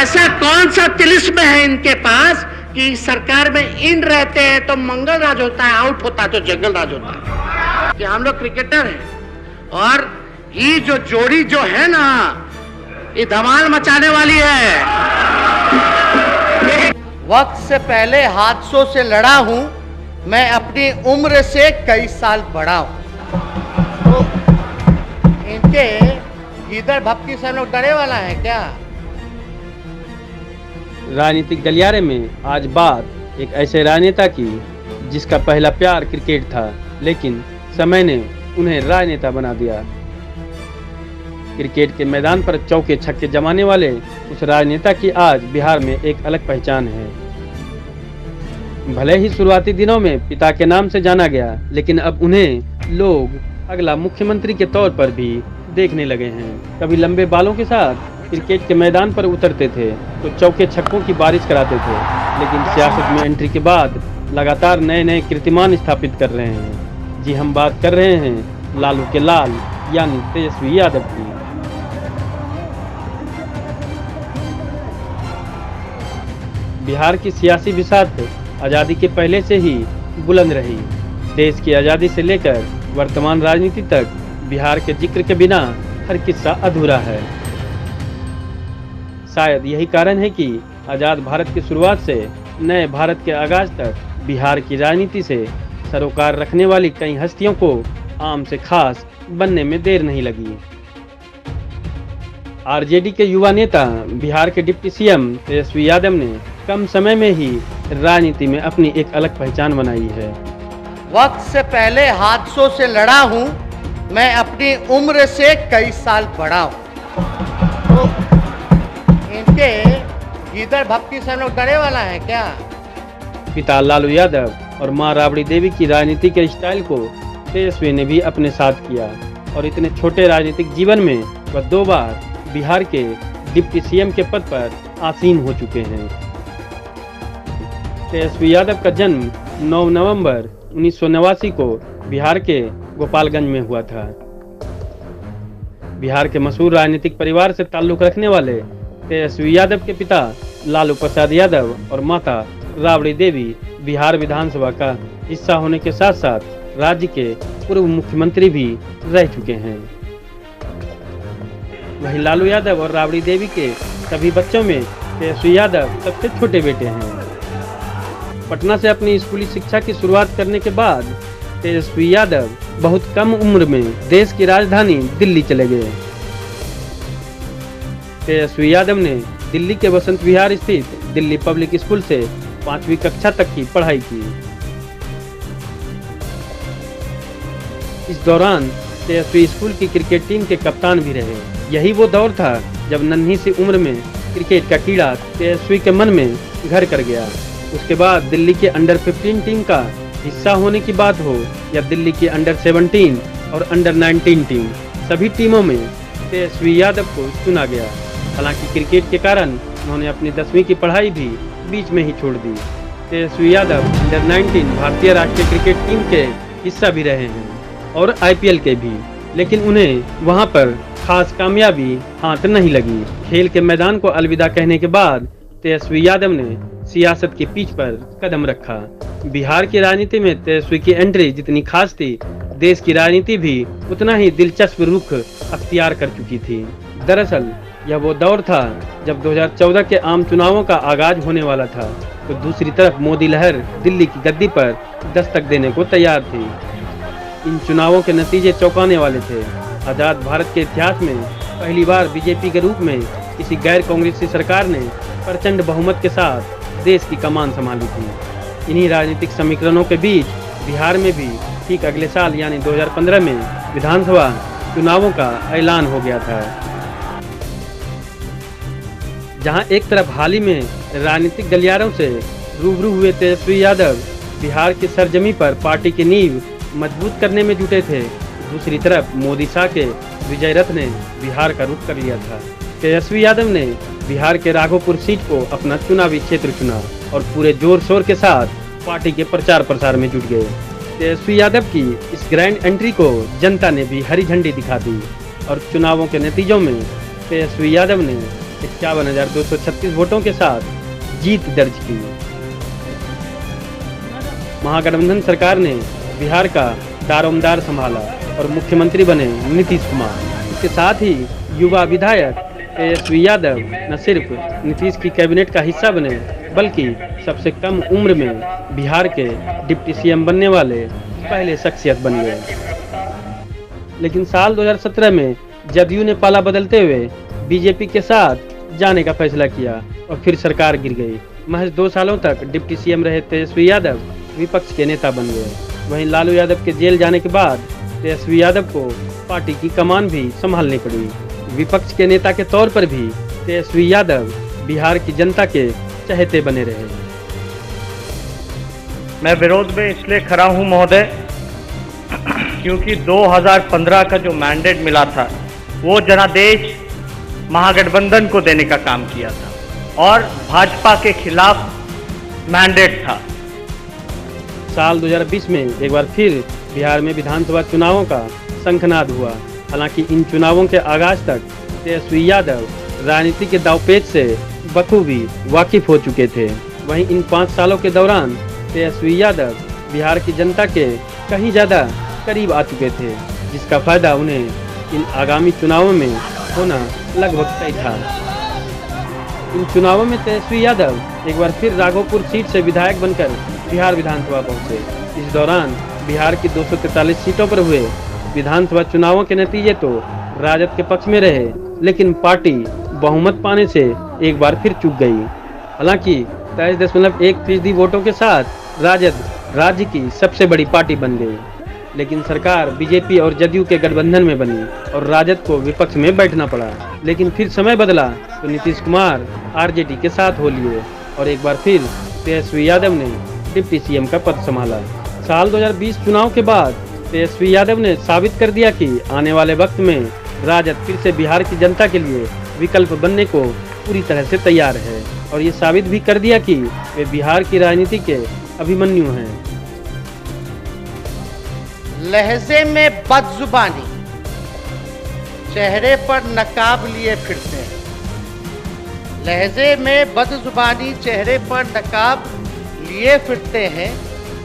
ऐसा कौन सा तिलिस्म है इनके पास कि सरकार में इन रहते हैं तो मंगल राज होता है, आउट होता है तो जंगल राज होता है। कि हम लोग क्रिकेटर हैं और ये जो जोड़ी जो है ना, ये धमाल मचाने वाली है। वक्त से पहले हादसों से लड़ा हूं, मैं अपनी उम्र से कई साल बड़ा हूं। तो इनके इधर भक्ति से हम लोग डरे वाला है क्या? राजनीतिक गलियारे में आज बात एक ऐसे राजनेता की जिसका पहला प्यार क्रिकेट था, लेकिन समय ने उन्हें राजनेता बना दिया। क्रिकेट के मैदान पर चौके छक्के जमाने वाले उस राजनेता की आज बिहार में एक अलग पहचान है। भले ही शुरुआती दिनों में पिता के नाम से जाना गया, लेकिन अब उन्हें लोग अगला मुख्यमंत्री के तौर पर भी देखने लगे हैं। कभी लंबे बालों के साथ क्रिकेट के मैदान पर उतरते थे तो चौके छक्कों की बारिश कराते थे, लेकिन सियासत में एंट्री के बाद लगातार नए नए कीर्तिमान स्थापित कर रहे हैं। जी, हम बात कर रहे हैं लालू के लाल यानी तेजस्वी यादव की। बिहार की सियासी बिसात आज़ादी के पहले से ही बुलंद रही। देश की आज़ादी से लेकर वर्तमान राजनीति तक बिहार के जिक्र के बिना हर किस्सा अधूरा है। शायद यही कारण है कि आज़ाद भारत की शुरुआत से नए भारत के आगाज तक बिहार की राजनीति से सरोकार रखने वाली कई हस्तियों को आम से खास बनने में देर नहीं लगी। आरजेडी के युवा नेता बिहार के डिप्टी सीएम तेजस्वी यादव ने कम समय में ही राजनीति में अपनी एक अलग पहचान बनाई है। वक्त से पहले हादसों से लड़ा हूं, मैं अपनी उम्र से कई साल बड़ा हूं। तो इनके इधर भक्ति से हम लोग डरे वाला है क्या? पिता लालू यादव और मां राबड़ी देवी की राजनीति के स्टाइल को तेजस्वी ने भी अपने साथ किया और इतने छोटे राजनीतिक जीवन में वह 2 बार बिहार के डिप्टी सीएम के पद पर आसीन हो चुके हैं। तेजस्वी यादव का जन्म 9 नवंबर 1989 को बिहार के गोपालगंज में हुआ था। बिहार के मशहूर राजनीतिक परिवार से ताल्लुक रखने वाले तेजस्वी यादव के पिता लालू प्रसाद यादव और माता राबड़ी देवी बिहार विधानसभा का हिस्सा होने के साथ साथ राज्य के पूर्व मुख्यमंत्री भी रह चुके हैं। वहीं लालू यादव और राबड़ी देवी के सभी बच्चों में तेजस्वी यादव सबसे छोटे बेटे हैं। पटना से अपनी स्कूली शिक्षा की शुरुआत करने के बाद तेजस्वी यादव बहुत कम उम्र में देश की राजधानी दिल्ली चले गए। तेजस्वी यादव ने दिल्ली के बसंत विहार स्थित दिल्ली पब्लिक स्कूल से 5वीं कक्षा तक की पढ़ाई की। इस दौरान तेजस्वी स्कूल की क्रिकेट टीम के कप्तान भी रहे। यही वो दौर था जब नन्ही सी उम्र में क्रिकेट का कीड़ा तेजस्वी के मन में घर कर गया। उसके बाद दिल्ली के अंडर 15 टीम का हिस्सा होने की बात हो या दिल्ली की अंडर 17 और अंडर 19 टीम, सभी टीमों में तेजस्वी यादव को चुना गया। हालांकि क्रिकेट के कारण उन्होंने अपनी 10वीं की पढ़ाई भी बीच में ही छोड़ दी। तेजस्वी यादव अंडर 19 भारतीय राष्ट्रीय क्रिकेट टीम के हिस्सा भी रहे हैं और आईपीएल के भी, लेकिन उन्हें वहां पर खास कामयाबी हाथ नहीं लगी। खेल के मैदान को अलविदा कहने के बाद तेजस्वी यादव ने सियासत की पीछ पर कदम रखा। बिहार की राजनीति में तेजस्वी की एंट्री जितनी खास थी, देश की राजनीति भी उतना ही दिलचस्प रुख अख्तियार कर चुकी थी। दरअसल यह वो दौर था जब 2014 के आम चुनावों का आगाज होने वाला था, तो दूसरी तरफ मोदी लहर दिल्ली की गद्दी पर दस्तक देने को तैयार थी। इन चुनावों के नतीजे चौंकाने वाले थे। आज़ाद भारत के इतिहास में पहली बार बीजेपी के रूप में किसी गैर कांग्रेसी सरकार ने प्रचंड बहुमत के साथ देश की कमान संभाली थी। इन्हीं राजनीतिक समीकरणों के बीच बिहार में भी ठीक अगले साल यानी 2015 में विधानसभा चुनावों का ऐलान हो गया था, जहां एक तरफ हाल ही में राजनीतिक गलियारों से रूबरू हुए तेजस्वी यादव बिहार की सरजमी पर पार्टी की नींव मजबूत करने में जुटे थे, दूसरी तरफ मोदी शाह के विजय रथ ने बिहार का रुख कर लिया था। तेजस्वी यादव ने बिहार के राघोपुर सीट को अपना चुनावी क्षेत्र चुना और पूरे जोर शोर के साथ पार्टी के प्रचार प्रसार में जुट गए। तेजस्वी यादव की इस ग्रैंड एंट्री को जनता ने भी हरी झंडी दिखा दी और चुनावों के नतीजों में तेजस्वी यादव ने 51,236 वोटों के साथ जीत दर्ज की। महागठबंधन सरकार ने बिहार का दारोमदार संभाला और मुख्यमंत्री बने नीतीश कुमार। इसके साथ ही युवा विधायक तेजस्वी यादव न सिर्फ नीतीश की कैबिनेट का हिस्सा बने, बल्कि सबसे कम उम्र में बिहार के डिप्टी सीएम बनने वाले पहले शख्सियत बन गए। लेकिन साल 2017 में जदयू ने पाला बदलते हुए बीजेपी के साथ जाने का फैसला किया और फिर सरकार गिर गई। महज 2 सालों तक डिप्टी सीएम रहे तेजस्वी यादव विपक्ष के नेता बन गए। वहीं लालू यादव के जेल जाने के बाद तेजस्वी यादव को पार्टी की कमान भी संभालनी पड़ी। विपक्ष के नेता के तौर पर भी तेजस्वी यादव बिहार की जनता के चहेते बने रहे। मैं विरोध में इसलिए खड़ा हूं महोदय, क्योंकि 2015 का जो मैंडेट मिला था वो जनादेश महागठबंधन को देने का काम किया था और भाजपा के खिलाफ मैंडेट था। साल 2020 में एक बार फिर बिहार में विधानसभा चुनावों का शंखनाद हुआ। हालांकि इन चुनावों के आगाज तक तेजस्वी यादव राजनीति के दांवपेच से बखूबी वाकिफ हो चुके थे। वहीं इन 5 सालों के दौरान तेजस्वी यादव बिहार की जनता के कहीं ज़्यादा करीब आ चुके थे, जिसका फायदा उन्हें इन आगामी चुनावों में होना लगभग तय था। इन चुनावों में तेजस्वी यादव एक बार फिर राघोपुर सीट से विधायक बनकर बिहार विधानसभा पहुंचे। इस दौरान बिहार की 243 सीटों पर हुए विधानसभा चुनावों के नतीजे तो राजद के पक्ष में रहे, लेकिन पार्टी बहुमत पाने से एक बार फिर चूक गई। हालांकि 23.1% वोटों के साथ राजद राज्य की सबसे बड़ी पार्टी बन गई, लेकिन सरकार बीजेपी और जदयू के गठबंधन में बनी और राजद को विपक्ष में बैठना पड़ा। लेकिन फिर समय बदला तो नीतीश कुमार आरजेडी के साथ हो लिए और एक बार फिर तेजस्वी यादव ने डिप्टी सीएम का पद संभाला। साल 2020 चुनाव के बाद तेजस्वी यादव ने साबित कर दिया कि आने वाले वक्त में राजद फिर से बिहार की जनता के लिए विकल्प बनने को पूरी तरह से तैयार है और ये साबित भी कर दिया कि वे बिहार की राजनीति के अभिमन्यु हैं। लहजे में बदजुबानी, चेहरे पर नकाब लिए फिरते हैं। लहजे में बदजुबानी, चेहरे पर नकाब लिए फिरते हैं।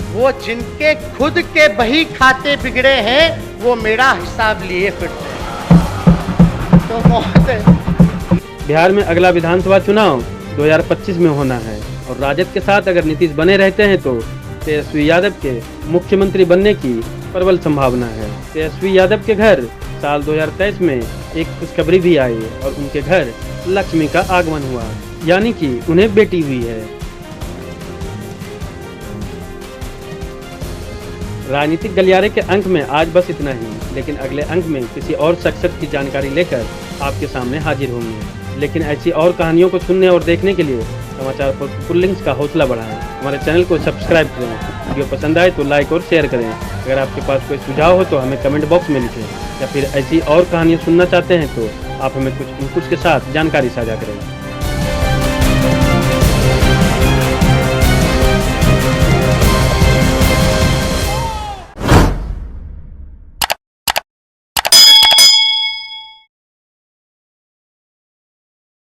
वो जिनके खुद के बही खाते बिगड़े हैं, वो मेरा हिसाब लिए फिरते हैं। तो महोदय, बिहार में अगला विधानसभा चुनाव 2025 में होना है और राजद के साथ अगर नीतीश बने रहते हैं तो तेजस्वी यादव के मुख्यमंत्री बनने की प्रबल संभावना है। तेजस्वी यादव के घर साल 2023 में एक खुशखबरी भी आई और उनके घर लक्ष्मी का आगमन हुआ, यानी कि उन्हें बेटी हुई है। राजनीतिक गलियारे के अंक में आज बस इतना ही, लेकिन अगले अंक में किसी और शख्सियत की जानकारी लेकर आपके सामने हाजिर होंगे। लेकिन ऐसी और कहानियों को सुनने और देखने के लिए समाचार पुल्लिंग्स का हौसला बढ़ाएं। हमारे चैनल को सब्सक्राइब करें। वीडियो पसंद आए तो लाइक और शेयर करें। अगर आपके पास कोई सुझाव हो तो हमें कमेंट बॉक्स में लिखें, या फिर ऐसी और कहानियाँ सुनना चाहते हैं तो आप हमें कुछ इनपुट्स के साथ जानकारी साझा करें।